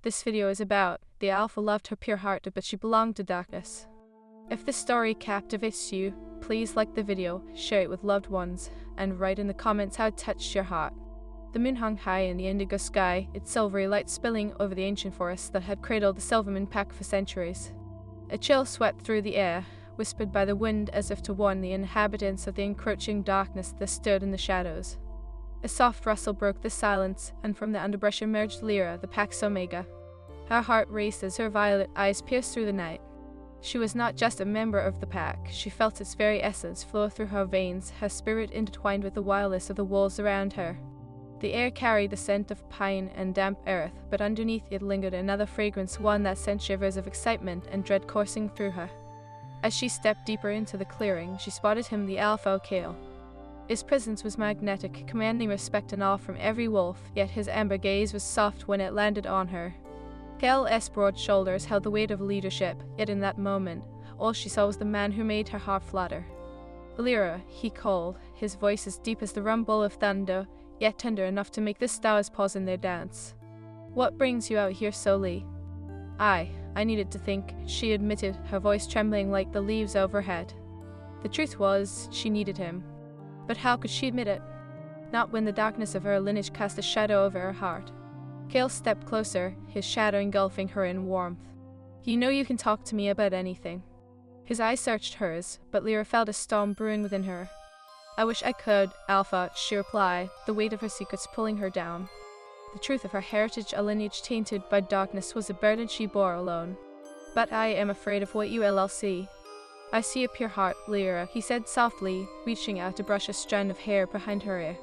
This video is about the alpha loved her pure heart, but she belonged to darkness. If this story captivates you, please like the video, share it with loved ones, and write in the comments how it touched your heart. The moon hung high in the indigo sky, its silvery light spilling over the ancient forests that had cradled the Silverman pack for centuries. A chill swept through the air, whispered by the wind as if to warn the inhabitants of the encroaching darkness that stood in the shadows. A soft rustle broke the silence, and from the underbrush emerged Lyra, the pack's omega. Her heart raced as her violet eyes pierced through the night. She was not just a member of the pack, she felt its very essence flow through her veins, her spirit intertwined with the wildness of the wolves around her. The air carried the scent of pine and damp earth, but underneath it lingered another fragrance, one that sent shivers of excitement and dread coursing through her. As she stepped deeper into the clearing, she spotted him, the alpha Kale. His presence was magnetic, commanding respect and awe from every wolf, yet his amber gaze was soft when it landed on her. Kale's broad shoulders held the weight of leadership, yet in that moment, all she saw was the man who made her heart flutter. Lyra, he called, his voice as deep as the rumble of thunder, yet tender enough to make the stars pause in their dance. What brings you out here so late? I needed to think, she admitted, her voice trembling like the leaves overhead. The truth was, she needed him. But how could she admit it? Not when the darkness of her lineage cast a shadow over her heart. Kale stepped closer, his shadow engulfing her in warmth. You know you can talk to me about anything. His eyes searched hers, but Lyra felt a storm brewing within her. I wish I could, Alpha, she replied, the weight of her secrets pulling her down. The truth of her heritage, a lineage tainted by darkness, was a burden she bore alone. But I am afraid of what you LLC. I see a pure heart, Lyra, he said softly, reaching out to brush a strand of hair behind her ear.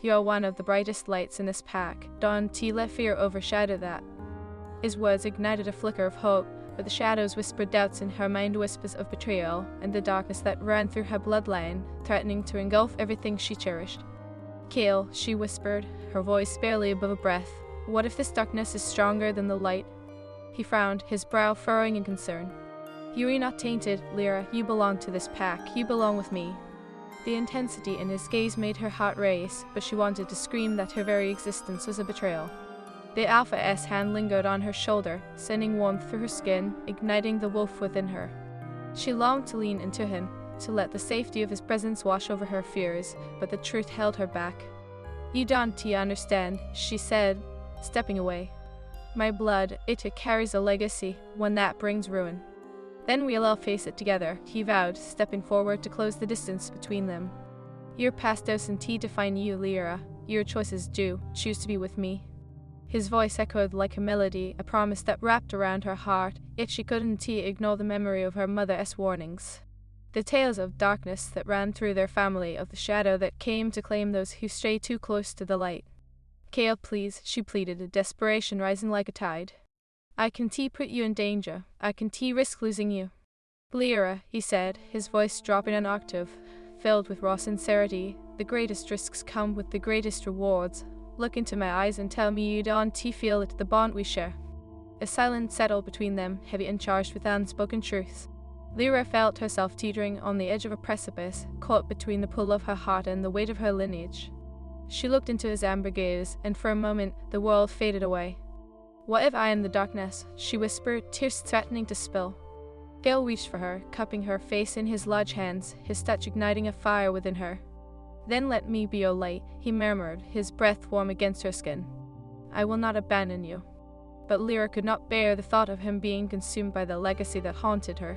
You are one of the brightest lights in this pack. Don't let fear overshadow that. His words ignited a flicker of hope, but the shadows whispered doubts in her mind, whispers of betrayal, and the darkness that ran through her bloodline, threatening to engulf everything she cherished. Kale, she whispered, her voice barely above a breath. What if this darkness is stronger than the light? He frowned, his brow furrowing in concern. You are not tainted, Lyra. You belong to this pack. You belong with me. The intensity in his gaze made her heart race, but she wanted to scream that her very existence was a betrayal. The Alpha's hand lingered on her shoulder, sending warmth through her skin, igniting the wolf within her. She longed to lean into him, to let the safety of his presence wash over her fears, but the truth held her back. You don't understand, she said, stepping away. My blood, it carries a legacy, one that brings ruin. Then we'll all face it together, he vowed, stepping forward to close the distance between them. Your past doesn't define you, Lyra. Your choices do. Choose to be with me. His voice echoed like a melody, a promise that wrapped around her heart, yet she couldn't ignore the memory of her mother's warnings. The tales of darkness that ran through their family, of the shadow that came to claim those who strayed too close to the light. Kale, please, she pleaded, desperation rising like a tide. I can put you in danger. I can risk losing you. Lyra, he said, his voice dropping an octave, filled with raw sincerity. The greatest risks come with the greatest rewards. Look into my eyes and tell me you don't feel it, the bond we share. A silence settled between them, heavy and charged with unspoken truths. Lyra felt herself teetering on the edge of a precipice, caught between the pull of her heart and the weight of her lineage. She looked into his amber gaze, and for a moment the world faded away. What if I am the darkness? She whispered, tears threatening to spill. Gale reached for her, cupping her face in his large hands, his touch igniting a fire within her. Then let me be your light, he murmured, his breath warm against her skin. I will not abandon you. But Lyra could not bear the thought of him being consumed by the legacy that haunted her.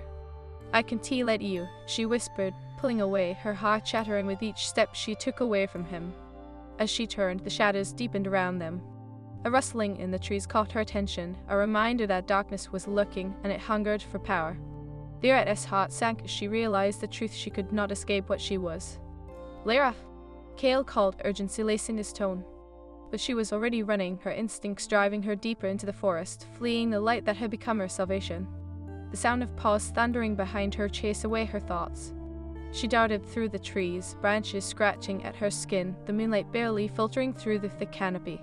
I can let you, she whispered, pulling away, her heart shattering with each step she took away from him. As she turned, the shadows deepened around them. A rustling in the trees caught her attention, a reminder that darkness was lurking and it hungered for power. Lyra's heart sank as she realized the truth. She could not escape what she was. Lyra! Kale called, urgency lacing his tone. But she was already running, her instincts driving her deeper into the forest, fleeing the light that had become her salvation. The sound of paws thundering behind her chased away her thoughts. She darted through the trees, branches scratching at her skin, the moonlight barely filtering through the thick canopy.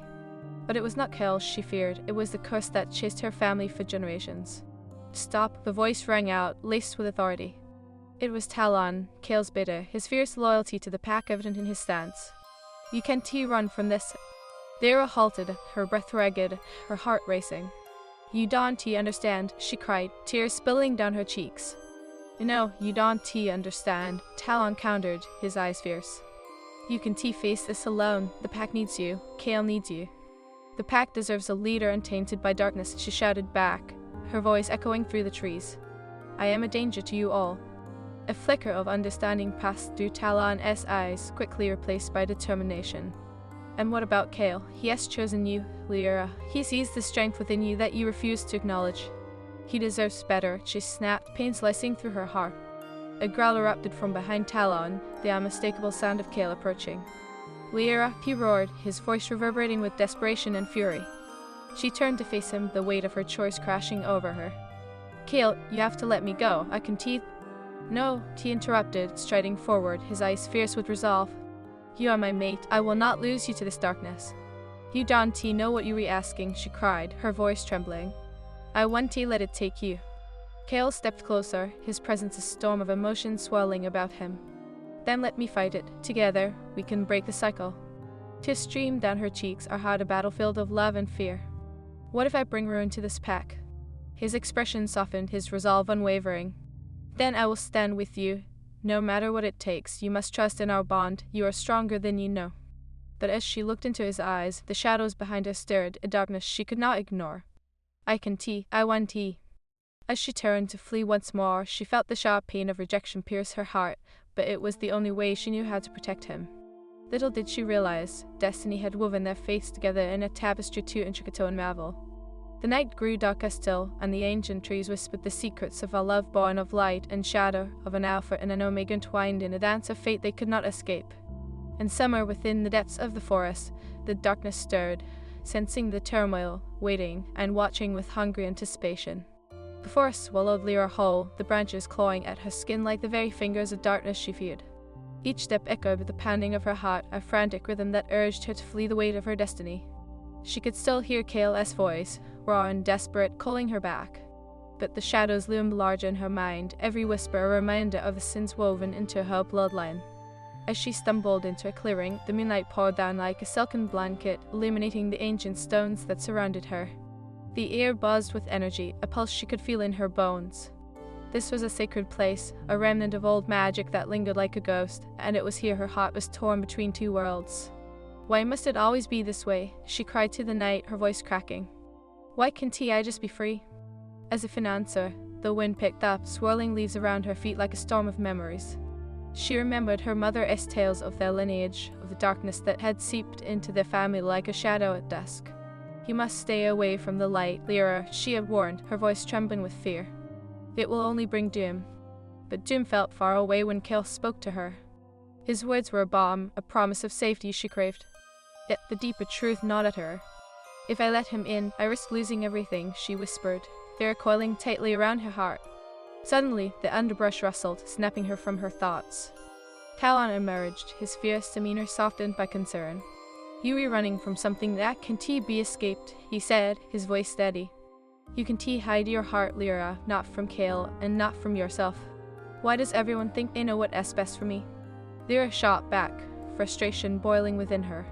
But it was not Kale she feared, it was the curse that chased her family for generations. Stop, the voice rang out, laced with authority. It was Talon, Kale's bidder, his fierce loyalty to the pack evident in his stance. You can't run from this. Lyra halted, her breath ragged, her heart racing. You don't understand, she cried, tears spilling down her cheeks. No, you don't understand, Talon countered, his eyes fierce. You can face this alone. The pack needs you. Kale needs you. The pack deserves a leader untainted by darkness, she shouted back, her voice echoing through the trees. I am a danger to you all. A flicker of understanding passed through Talon's eyes, quickly replaced by determination. And what about Kale? He has chosen you, Lyra. He sees the strength within you that you refuse to acknowledge. He deserves better, she snapped, pain slicing through her heart. A growl erupted from behind Talon, the unmistakable sound of Kale approaching. Lyra, he roared, his voice reverberating with desperation and fury. She turned to face him, the weight of her choice crashing over her. Kale, you have to let me go. I can teeth. No, he interrupted, striding forward, his eyes fierce with resolve. You are my mate. I will not lose you to this darkness. You don't know what you are asking, she cried, her voice trembling. I want to let it take you. Kale stepped closer, his presence a storm of emotion swirling about him. Then let me fight it. Together, we can break the cycle. Tears streamed down her cheeks, our heart a battlefield of love and fear. What if I bring ruin to this pack? His expression softened, his resolve unwavering. Then I will stand with you. No matter what it takes, you must trust in our bond. You are stronger than you know. But as she looked into his eyes, the shadows behind her stirred, a darkness she could not ignore. I want tea. As she turned to flee once more, she felt the sharp pain of rejection pierce her heart, but it was the only way she knew how to protect him. Little did she realize, destiny had woven their fates together in a tapestry too intricate to unravel. The night grew darker still, and the ancient trees whispered the secrets of a love born of light and shadow, of an alpha and an omega entwined in a dance of fate they could not escape. And somewhere within the depths of the forest, the darkness stirred, sensing the turmoil, waiting, and watching with hungry anticipation. The forest swallowed Lyra whole, the branches clawing at her skin like the very fingers of darkness she feared. Each step echoed with the pounding of her heart, a frantic rhythm that urged her to flee the weight of her destiny. She could still hear Kale's voice, raw and desperate, calling her back. But the shadows loomed large in her mind, every whisper a reminder of the sins woven into her bloodline. As she stumbled into a clearing, the moonlight poured down like a silken blanket, illuminating the ancient stones that surrounded her. The air buzzed with energy, a pulse she could feel in her bones. This was a sacred place, a remnant of old magic that lingered like a ghost, and it was here her heart was torn between two worlds. Why must it always be this way? She cried to the night, her voice cracking. Why can't I just be free? As if in answer, the wind picked up, swirling leaves around her feet like a storm of memories. She remembered her mother's tales of their lineage, of the darkness that had seeped into their family like a shadow at dusk. You must stay away from the light, Lyra, she had warned, her voice trembling with fear. It will only bring doom. But doom felt far away when Kale spoke to her. His words were a balm, a promise of safety she craved. Yet the deeper truth gnawed at her. If I let him in, I risk losing everything, she whispered, fear coiling tightly around her heart. Suddenly, the underbrush rustled, snapping her from her thoughts. Talon emerged, his fierce demeanor softened by concern. You are running from something that can't be escaped, he said, his voice steady. You can hide your heart, Lyra, not from Kale, and not from yourself. Why does everyone think they know what is best for me? Lyra shot back, frustration boiling within her.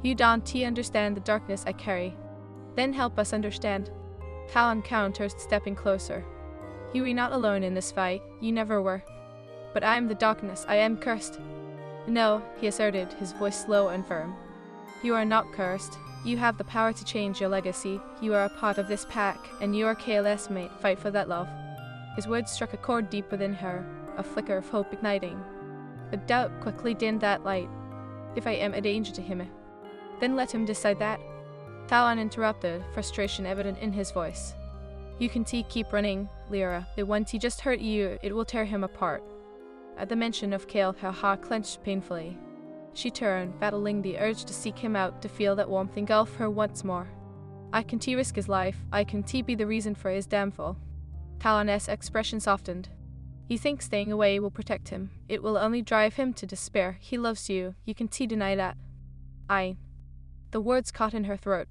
You don't understand the darkness I carry. Then help us understand. Talon countered, stepping closer. You are not alone in this fight, you never were. But I am the darkness, I am cursed. No, he asserted, his voice slow and firm. You are not cursed. You have the power to change your legacy. You are a part of this pack, and you are Kale's mate. Fight for that love. His words struck a chord deep within her, a flicker of hope igniting. But doubt quickly dimmed that light. If I am a danger to him, then let him decide that. Talon interrupted, frustration evident in his voice. You can keep running, Lyra. But once he just hurt you, it will tear him apart. At the mention of Kale, her heart clenched painfully. She turned, battling the urge to seek him out, to feel that warmth engulf her once more. I can risk his life. I can be the reason for his downfall. Talon's expression softened. You think staying away will protect him. It will only drive him to despair. He loves you. You can deny that. The words caught in her throat.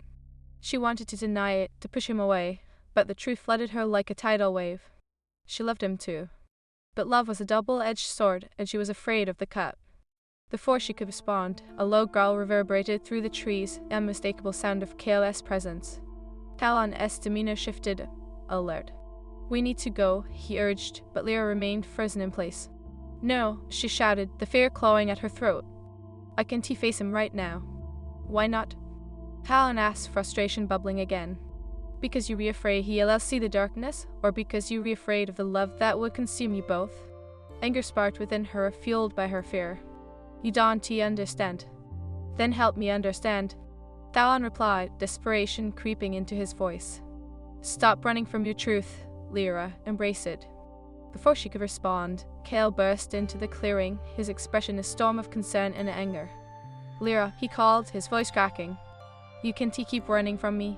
She wanted to deny it, to push him away, but the truth flooded her like a tidal wave. She loved him too. But love was a double-edged sword, and she was afraid of the cut. Before she could respond, a low growl reverberated through the trees, the unmistakable sound of Kale's presence. Talon's demeanor shifted, alert. We need to go, he urged, but Lyra remained frozen in place. No, she shouted, the fear clawing at her throat. I can't face him right now. Why not? Talon asked, frustration bubbling again. Because you be afraid he'll see the darkness, or because you be afraid of the love that would consume you both? Anger sparked within her, fueled by her fear. You don't understand. Then help me understand. Talon replied, desperation creeping into his voice. Stop running from your truth, Lyra, embrace it. Before she could respond, Cale burst into the clearing, his expression a storm of concern and anger. Lyra, he called, his voice cracking. You can't keep running from me.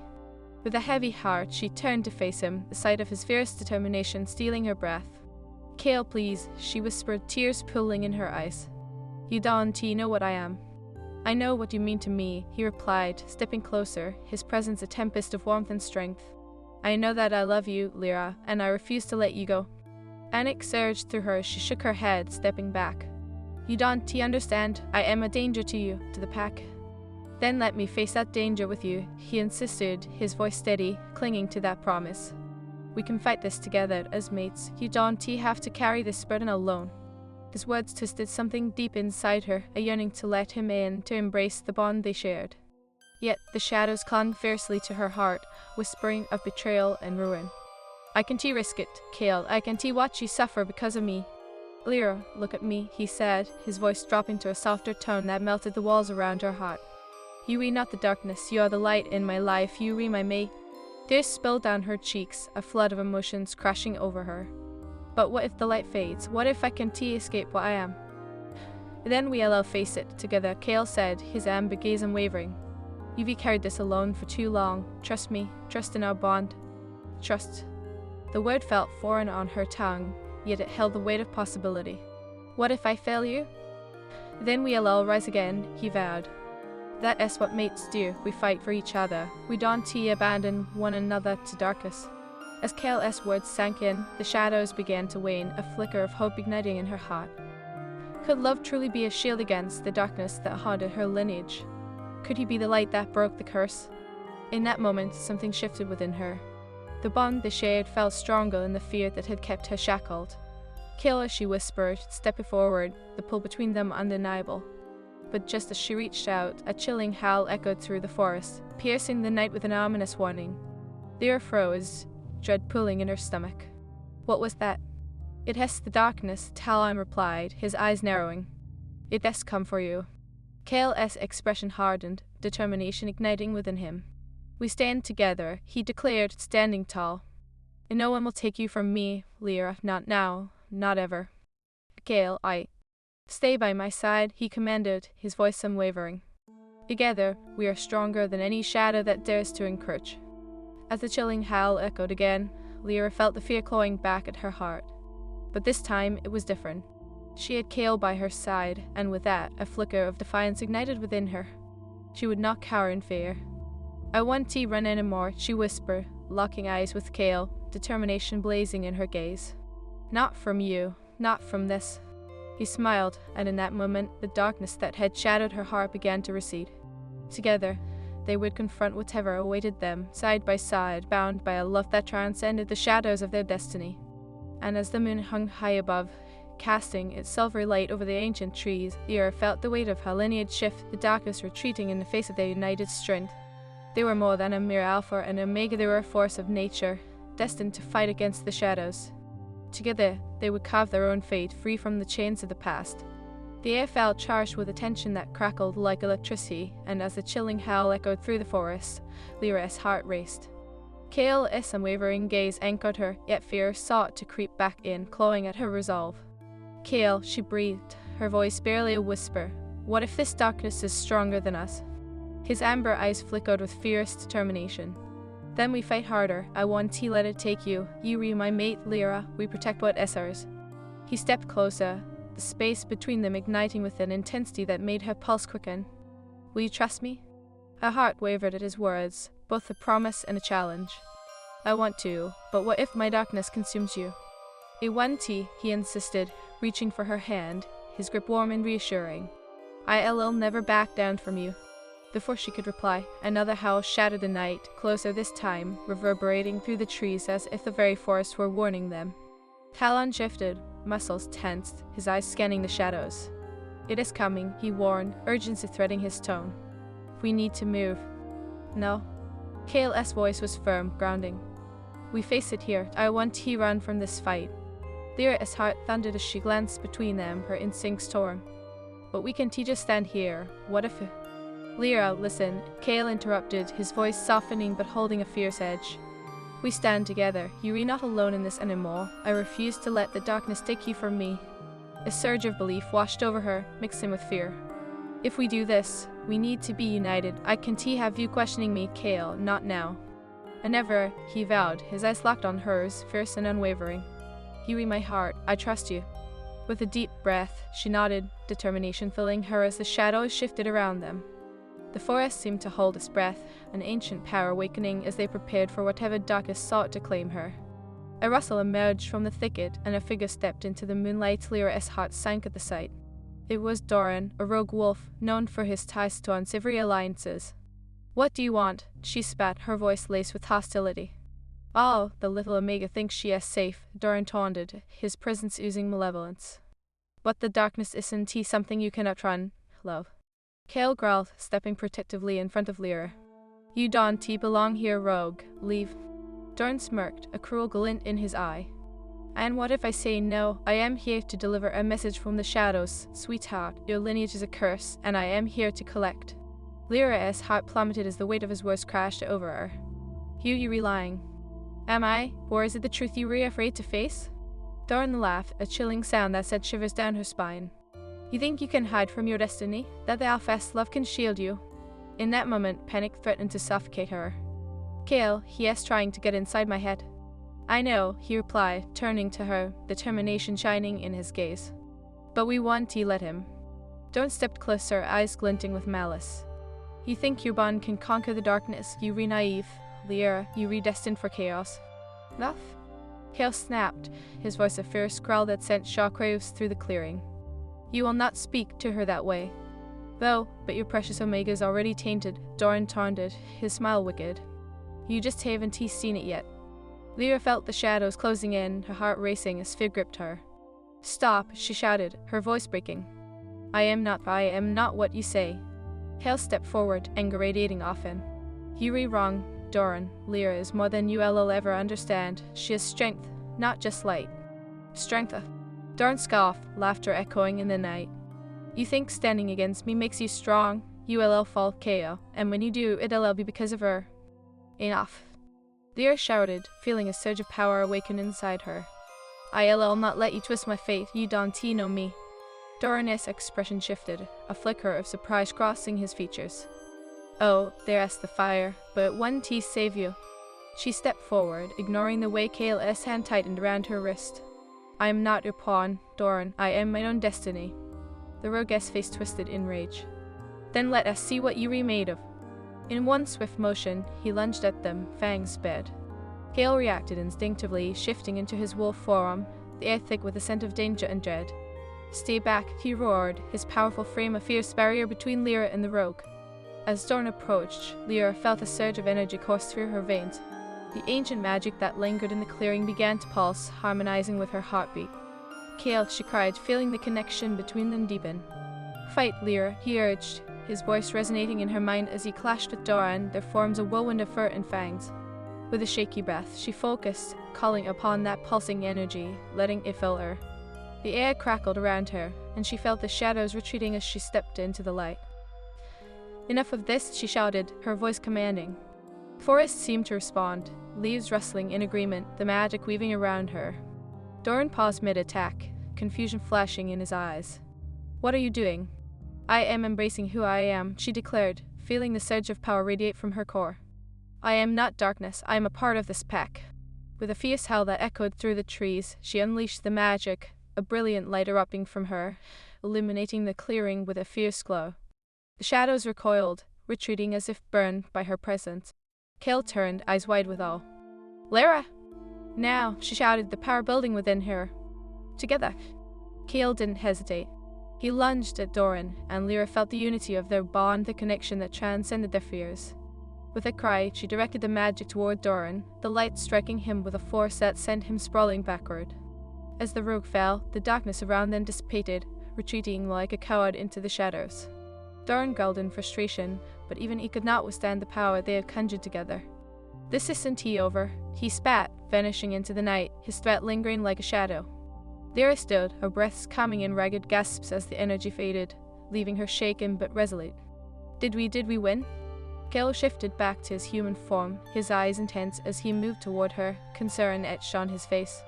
With a heavy heart, she turned to face him, the sight of his fierce determination stealing her breath. Cale, please, she whispered, tears pooling in her eyes. You don't know what I am. I know what you mean to me, he replied, stepping closer, his presence a tempest of warmth and strength. I know that I love you, Lyra, and I refuse to let you go. Panic surged through her, she shook her head, stepping back. You don't understand, I am a danger to you, to the pack. Then let me face that danger with you, he insisted, his voice steady, clinging to that promise. We can fight this together as mates, you don't have to carry this burden alone. His words twisted something deep inside her, a yearning to let him in, to embrace the bond they shared. Yet the shadows clung fiercely to her heart, whispering of betrayal and ruin. I can't risk it, Cale, I can't watch you suffer because of me. Lyra, look at me, he said, his voice dropping to a softer tone that melted the walls around her heart. You are not the darkness, you are the light in my life, you are my mate. Tears spilled down her cheeks, a flood of emotions crashing over her. But what if the light fades? What if I can't escape what I am? Then we'll face it together, Cale said, his amber gaze unwavering. You've carried this alone for too long. Trust me, trust in our bond. Trust. The word felt foreign on her tongue, yet it held the weight of possibility. What if I fail you? Then we'll all rise again, he vowed. That is what mates do, we fight for each other. We don't abandon one another to darkness. As Cale's words sank in, the shadows began to wane, a flicker of hope igniting in her heart. Could love truly be a shield against the darkness that haunted her lineage? Could he be the light that broke the curse? In that moment, something shifted within her. The bond they shared felt stronger than the fear that had kept her shackled. Cale, she whispered, stepping forward, the pull between them undeniable. But just as she reached out, a chilling howl echoed through the forest, piercing the night with an ominous warning. Lyra froze, dread pulling in her stomach. What was that? It has the darkness, Talon replied, his eyes narrowing. It has come for you. Cale's expression hardened, determination igniting within him. We stand together, he declared, standing tall. And no one will take you from me, Lyra, not now, not ever. Cale, stay by my side, he commanded, his voice unwavering. Together, we are stronger than any shadow that dares to encroach. As the chilling howl echoed again, Lyra felt the fear clawing back at her heart. But this time, it was different. She had Cale by her side, and with that, a flicker of defiance ignited within her. She would not cower in fear. I won't run anymore, she whispered, locking eyes with Cale, determination blazing in her gaze. Not from you, not from this. He smiled, and in that moment, the darkness that had shadowed her heart began to recede. Together, they would confront whatever awaited them, side by side, bound by a love that transcended the shadows of their destiny. And as the moon hung high above, casting its silvery light over the ancient trees, the earth felt the weight of her lineage shift, the darkness retreating in the face of their united strength. They were more than a mere alpha and omega, they were a force of nature, destined to fight against the shadows. Together, they would carve their own fate, free from the chains of the past. The air felt charged with a tension that crackled like electricity, and as the chilling howl echoed through the forest, Lyra's heart raced. Cale's unwavering gaze anchored her, yet fear sought to creep back in, clawing at her resolve. Cale, she breathed, her voice barely a whisper. What if this darkness is stronger than us? His amber eyes flickered with fierce determination. Then we fight harder. I won't let it take you. You re my mate, Lyra. We protect what is ours. He stepped closer, the space between them igniting with an intensity that made her pulse quicken. Will you trust me? Her heart wavered at his words, both a promise and a challenge. I want to, but what if my darkness consumes you? A one-tea, he insisted, reaching for her hand, his grip warm and reassuring. I'll never back down from you. Before she could reply, another howl shattered the night, closer this time, reverberating through the trees as if the very forest were warning them. Talon shifted, muscles tensed, his eyes scanning the shadows. "It is coming," he warned, urgency threading his tone. "We need to move." "No." Kale's voice was firm, grounding. "We face it here. I want to run from this fight." Lyra's heart thundered as she glanced between them, her instincts torn. "But we can just stand here. What if..." "Lyra, listen," Kale interrupted, his voice softening but holding a fierce edge. "We stand together. You're not alone in this anymore. I refuse to let the darkness take you from me." A surge of belief washed over her, mixing with fear. "If we do this, we need to be united. I can't have you questioning me, Kale, not now." "I never," he vowed, his eyes locked on hers, fierce and unwavering. "You read my heart. I trust you." With a deep breath, she nodded, determination filling her as the shadows shifted around them. The forest seemed to hold its breath, an ancient power awakening as they prepared for whatever darkness sought to claim her. A rustle emerged from the thicket, and a figure stepped into the moonlight. Lyra's heart sank at the sight. It was Doran, a rogue wolf, known for his ties to unsavory alliances. "What do you want?" she spat, her voice laced with hostility. "Oh, the little Omega thinks she is safe," Doran taunted, his presence oozing malevolence. "But the darkness isn't something you cannot run, love." Kale growled, stepping protectively in front of Lyra. "You don't belong here, rogue. Leave." Doran smirked, a cruel glint in his eye. "And what if I say no? I am here to deliver a message from the shadows. Sweetheart, your lineage is a curse, and I am here to collect." Lyra's heart plummeted as the weight of his words crashed over her. "You lying. Am I? Or is it the truth you were afraid to face?" Doran laughed, a chilling sound that sent shivers down her spine. "You think you can hide from your destiny? That the Alfest love can shield you?" In that moment, panic threatened to suffocate her. "Kale, he is trying to get inside my head." "I know," he replied, turning to her, determination shining in his gaze. "But we want to let him." Doran stepped closer, eyes glinting with malice. "You think your bond can conquer the darkness, you naive. Lyra, you destined for chaos." "Enough?" Kale snapped, his voice a fierce growl that sent shockwaves through the clearing. "You will not speak to her that way." "Though, but your precious Omega is already tainted," Doran taunted, his smile wicked. "You just haven't seen it yet." Lyra felt the shadows closing in, her heart racing as fear gripped her. "Stop," she shouted, her voice breaking. I am not what you say." Kale stepped forward, anger radiating off him. "You're wrong, Doran. Lyra is more than you'll ever understand. She has strength, not just light." "Strength?" Doran scoffed, laughter echoing in the night. "You think standing against me makes you strong? You'll fall KO, and when you do, it'll be because of her." "Enough." Lyra shouted, feeling a surge of power awaken inside her. "I'll not let you twist my fate. You don't know me." Doran's expression shifted, a flicker of surprise crossing his features. "Oh, there's the fire, but one save you." She stepped forward, ignoring the way Kale's hand tightened around her wrist. "I am not your pawn, Doran. I am my own destiny." The rogue's face twisted in rage. "Then let us see what you are made of." In one swift motion, he lunged at them, fangs bared. Kale reacted instinctively, shifting into his wolf form, the air thick with a scent of danger and dread. "Stay back," he roared, his powerful frame a fierce barrier between Lyra and the rogue. As Doran approached, Lyra felt a surge of energy course through her veins. The ancient magic that lingered in the clearing began to pulse, harmonizing with her heartbeat. "Kale," she cried, feeling the connection between them deepen. "Fight, Lyra," he urged, his voice resonating in her mind as he clashed with Doran, their forms a whirlwind of fur and fangs. With a shaky breath, she focused, calling upon that pulsing energy, letting it fill her. The air crackled around her, and she felt the shadows retreating as she stepped into the light. "Enough of this," she shouted, her voice commanding. The forest seemed to respond, leaves rustling in agreement, the magic weaving around her. Doran paused mid-attack, confusion flashing in his eyes. "What are you doing?" "I am embracing who I am," she declared, feeling the surge of power radiate from her core. "I am not darkness, I am a part of this pack." With a fierce howl that echoed through the trees, she unleashed the magic, a brilliant light erupting from her, illuminating the clearing with a fierce glow. The shadows recoiled, retreating as if burned by her presence. Kale turned, eyes wide with awe. "Lyra!" "Now!" she shouted, the power building within her. "Together!" Kale didn't hesitate. He lunged at Doran, and Lyra felt the unity of their bond, the connection that transcended their fears. With a cry, she directed the magic toward Doran, the light striking him with a force that sent him sprawling backward. As the rogue fell, the darkness around them dissipated, retreating like a coward into the shadows. Doran growled in frustration, but even he could not withstand the power they had conjured together. This isn't he over, he spat, vanishing into the night, his threat lingering like a shadow. Lyra stood, her breaths coming in ragged gasps as the energy faded, leaving her shaken but resolute. Did we win? Cale shifted back to his human form, his eyes intense as he moved toward her, concern etched on his face.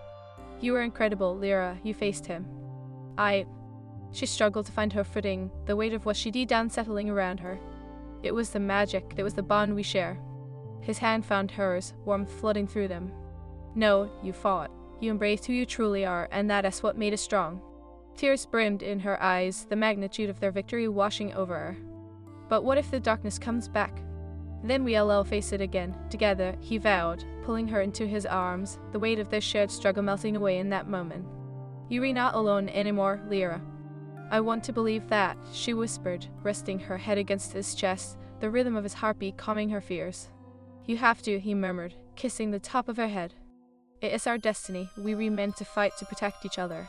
You were incredible, Lyra, you faced him. She struggled to find her footing, the weight of what she did unsettling around her. It was the magic, it was the bond we share. His hand found hers, warmth flooding through them. No, you fought. You embraced who you truly are, and that is what made us strong. Tears brimmed in her eyes, the magnitude of their victory washing over her. But what if the darkness comes back? Then we'll all face it again, together, he vowed, pulling her into his arms, the weight of their shared struggle melting away in that moment. You are not alone anymore, Lyra. I want to believe that, she whispered, resting her head against his chest, the rhythm of his heartbeat calming her fears. You have to, he murmured, kissing the top of her head. It is our destiny, we were meant to fight to protect each other.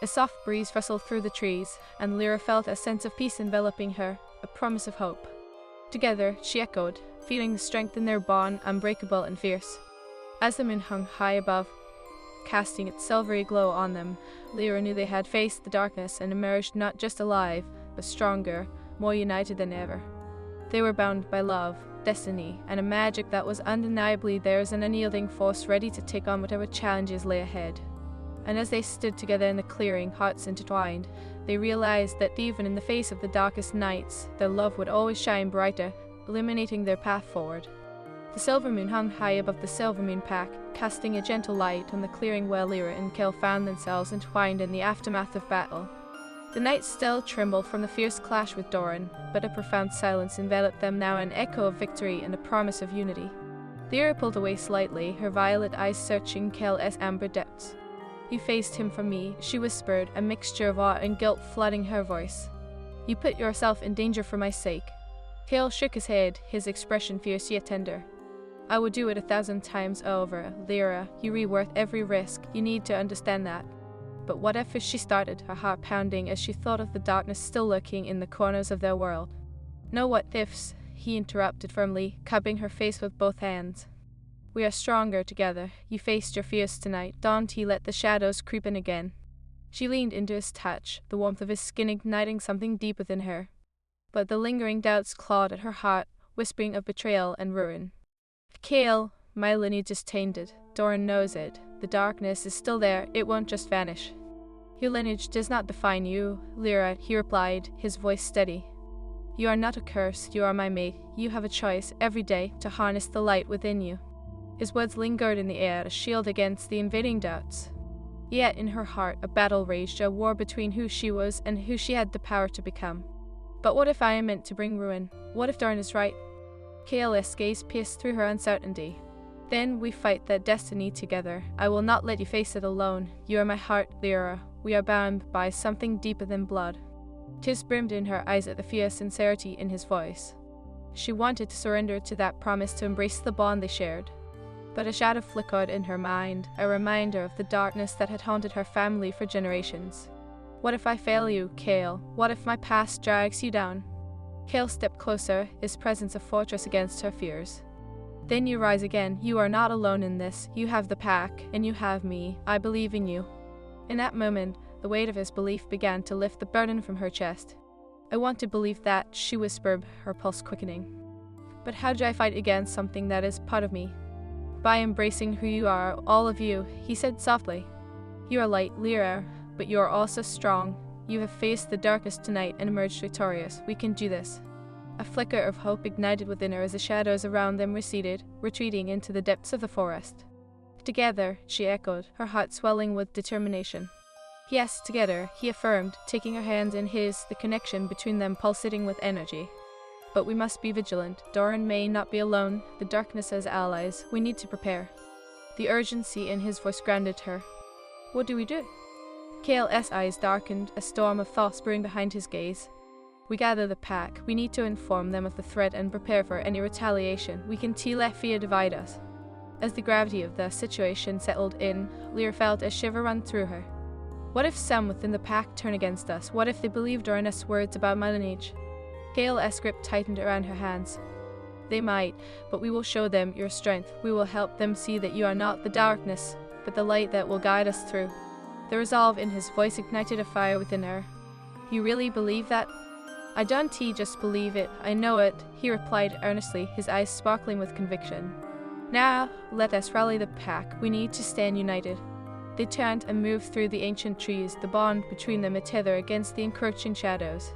A soft breeze rustled through the trees, and Lyra felt a sense of peace enveloping her, a promise of hope. Together, she echoed, feeling the strength in their bond unbreakable and fierce. As the moon hung high above, casting its silvery glow on them, Lyra knew they had faced the darkness and emerged not just alive, but stronger, more united than ever. They were bound by love, destiny, and a magic that was undeniably theirs, an unyielding force ready to take on whatever challenges lay ahead. And as they stood together in the clearing, hearts intertwined, they realized that even in the face of the darkest nights, their love would always shine brighter, illuminating their path forward. The silver moon hung high above the silver moon pack, casting a gentle light on the clearing where Lyra and Cale found themselves entwined in the aftermath of battle. The night still trembled from the fierce clash with Doran, but a profound silence enveloped them now, an echo of victory and a promise of unity. Lyra pulled away slightly, her violet eyes searching Cale's amber depths. You faced him for me, she whispered, a mixture of awe and guilt flooding her voice. You put yourself in danger for my sake. Cale shook his head, his expression fierce yet tender. I would do it 1,000 times over, Lyra. You were worth every risk, you need to understand that. But what if, she started, her heart pounding as she thought of the darkness still lurking in the corners of their world. No what ifs, he interrupted firmly, cupping her face with both hands. We are stronger together. You faced your fears tonight. Don't he let the shadows creep in again. She leaned into his touch, the warmth of his skin igniting something deep within her. But the lingering doubts clawed at her heart, whispering of betrayal and ruin. Cale, my lineage is tainted. Doran knows it. The darkness is still there. It won't just vanish. Your lineage does not define you, Lyra, he replied, his voice steady. You are not a curse. You are my mate. You have a choice every day to harness the light within you. His words lingered in the air, a shield against the invading doubts. Yet in her heart a battle raged, a war between who she was and who she had the power to become. But what if I am meant to bring ruin? What if Doran is right? Cale's gaze pierced through her uncertainty. Then we fight that destiny together. I will not let you face it alone. You are my heart, Lyra. We are bound by something deeper than blood. Tears brimmed in her eyes at the fierce sincerity in his voice. She wanted to surrender to that promise, to embrace the bond they shared. But a shadow flickered in her mind, a reminder of the darkness that had haunted her family for generations. What if I fail you, Cale? What if my past drags you down? Cale stepped closer, his presence a fortress against her fears. Then you rise again. You are not alone in this. You have the pack, and you have me. I believe in you. In that moment, the weight of his belief began to lift the burden from her chest. I want to believe that, she whispered, her pulse quickening. But how do I fight against something that is part of me? By embracing who you are, all of you, he said softly. You are light, Lyra, but you are also strong. You have faced the darkness tonight and emerged victorious. We can do this. A flicker of hope ignited within her as the shadows around them receded, retreating into the depths of the forest. Together, she echoed, her heart swelling with determination. Yes, together, he affirmed, taking her hands in his, the connection between them pulsating with energy. But we must be vigilant. Doran may not be alone. The darkness has allies. We need to prepare. The urgency in his voice grounded her. What do we do? Kale's eyes darkened, a storm of thoughts brewing behind his gaze. We gather the pack. We need to inform them of the threat and prepare for any retaliation. We can let fear divide us. As the gravity of the situation settled in, Lyra felt a shiver run through her. What if some within the pack turn against us? What if they believe Dornus' words about Melanage? Kale's grip tightened around her hands. They might, but we will show them your strength. We will help them see that you are not the darkness, but the light that will guide us through. The resolve in his voice ignited a fire within her. You really believe that? I don't just believe it, I know it, he replied earnestly, his eyes sparkling with conviction. Now, let us rally the pack. We need to stand united. They turned and moved through the ancient trees, the bond between them a tether against the encroaching shadows.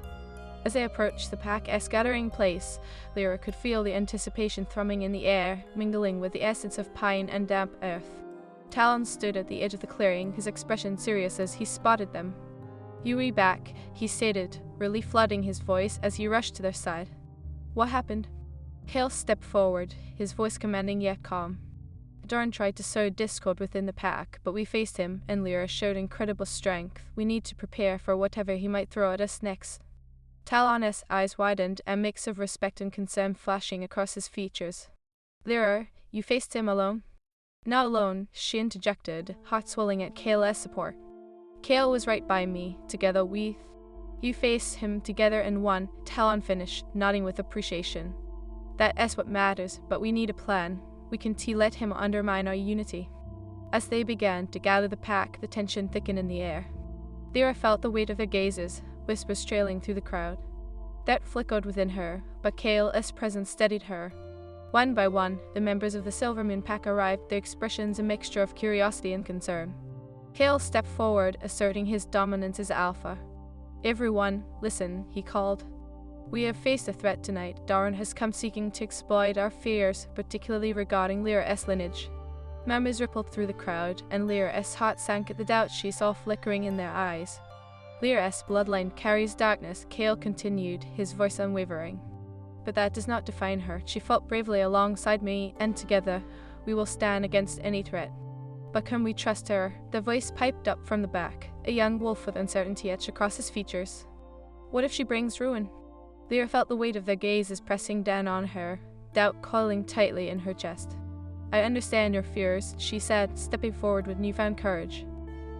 As they approached the pack's gathering place, Lyra could feel the anticipation thrumming in the air, mingling with the essence of pine and damp earth. Talon stood at the edge of the clearing, his expression serious as he spotted them. "You back," he stated, relief flooding his voice as he rushed to their side. "What happened?" Kale stepped forward, his voice commanding yet calm. Dorn tried to sow discord within the pack, but we faced him, and Lyra showed incredible strength. We need to prepare for whatever he might throw at us next. Talon's eyes widened, a mix of respect and concern flashing across his features. "Lyra, you faced him alone?" "Not alone," she interjected, heart swelling at Kale's support. "Kale was right by me. Together You faced him together and won," Talon finished, nodding with appreciation. "That is what matters, but we need a plan. We can let him undermine our unity." As they began to gather the pack, the tension thickened in the air. Lyra felt the weight of their gazes, whispers trailing through the crowd. Doubt flickered within her, but Kale's presence steadied her. One by one, the members of the Silvermoon pack arrived, their expressions a mixture of curiosity and concern. Kale stepped forward, asserting his dominance as alpha. "Everyone, listen," he called. "We have faced a threat tonight. Dorn has come seeking to exploit our fears, particularly regarding Lyra's lineage." Murmurs rippled through the crowd, and Lyra's heart sank at the doubt she saw flickering in their eyes. "Lyra's bloodline carries darkness," Kale continued, his voice unwavering. "But that does not define her. She fought bravely alongside me, and together, we will stand against any threat." "But can we trust her?" The voice piped up from the back, a young wolf with uncertainty etched across his features. "What if she brings ruin?" Lyra felt the weight of their gazes pressing down on her, doubt coiling tightly in her chest. "I understand your fears," she said, stepping forward with newfound courage.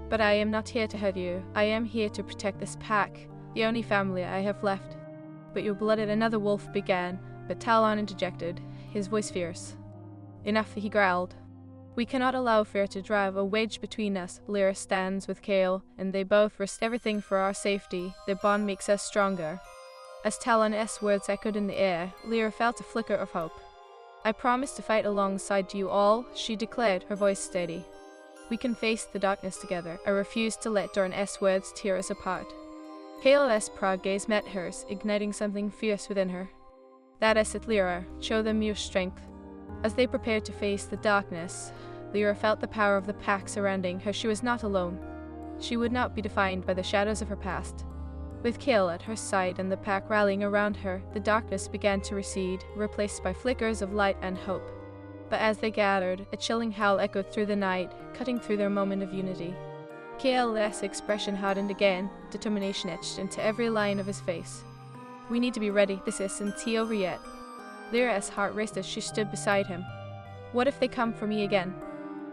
"But I am not here to hurt you. I am here to protect this pack, the only family I have left." "But your blooded," another wolf began, but Talon interjected, his voice fierce. "Enough," he growled. "We cannot allow fear to drive a wedge between us." Lyra stands with Kale, and they both risk everything for our safety. Their bond makes us stronger. As Talon's words echoed in the air, Lyra felt a flicker of hope. "I promise to fight alongside you all," she declared, her voice steady. "We can face the darkness together. I refuse to let Dorn's words tear us apart." Kale's proud gaze met hers, igniting something fierce within her. "That is it, Lyra. Show them your strength." As they prepared to face the darkness, Lyra felt the power of the pack surrounding her. She was not alone. She would not be defined by the shadows of her past. With Kale at her side and the pack rallying around her, the darkness began to recede, replaced by flickers of light and hope. But as they gathered, a chilling howl echoed through the night, cutting through their moment of unity. Kale's expression hardened again, determination etched into every line of his face. "We need to be ready. This isn't over yet." Lyra's heart raced as she stood beside him. "What if they come for me again?"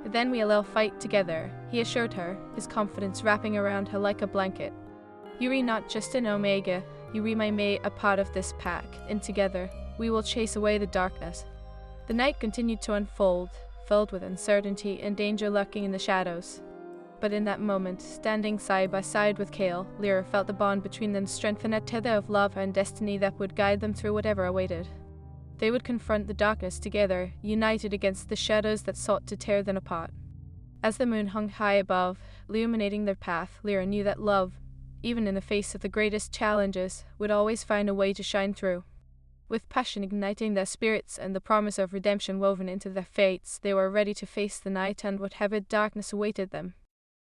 "Then we'll fight together," he assured her, his confidence wrapping around her like a blanket. "You're not just an Omega, you're my mate, a part of this pack, and together, we will chase away the darkness." The night continued to unfold, filled with uncertainty and danger lurking in the shadows. But in that moment, standing side by side with Kale, Lyra felt the bond between them strengthen, a tether of love and destiny that would guide them through whatever awaited. They would confront the darkness together, united against the shadows that sought to tear them apart. As the moon hung high above, illuminating their path, Lyra knew that love, even in the face of the greatest challenges, would always find a way to shine through. With passion igniting their spirits and the promise of redemption woven into their fates, they were ready to face the night and whatever darkness awaited them.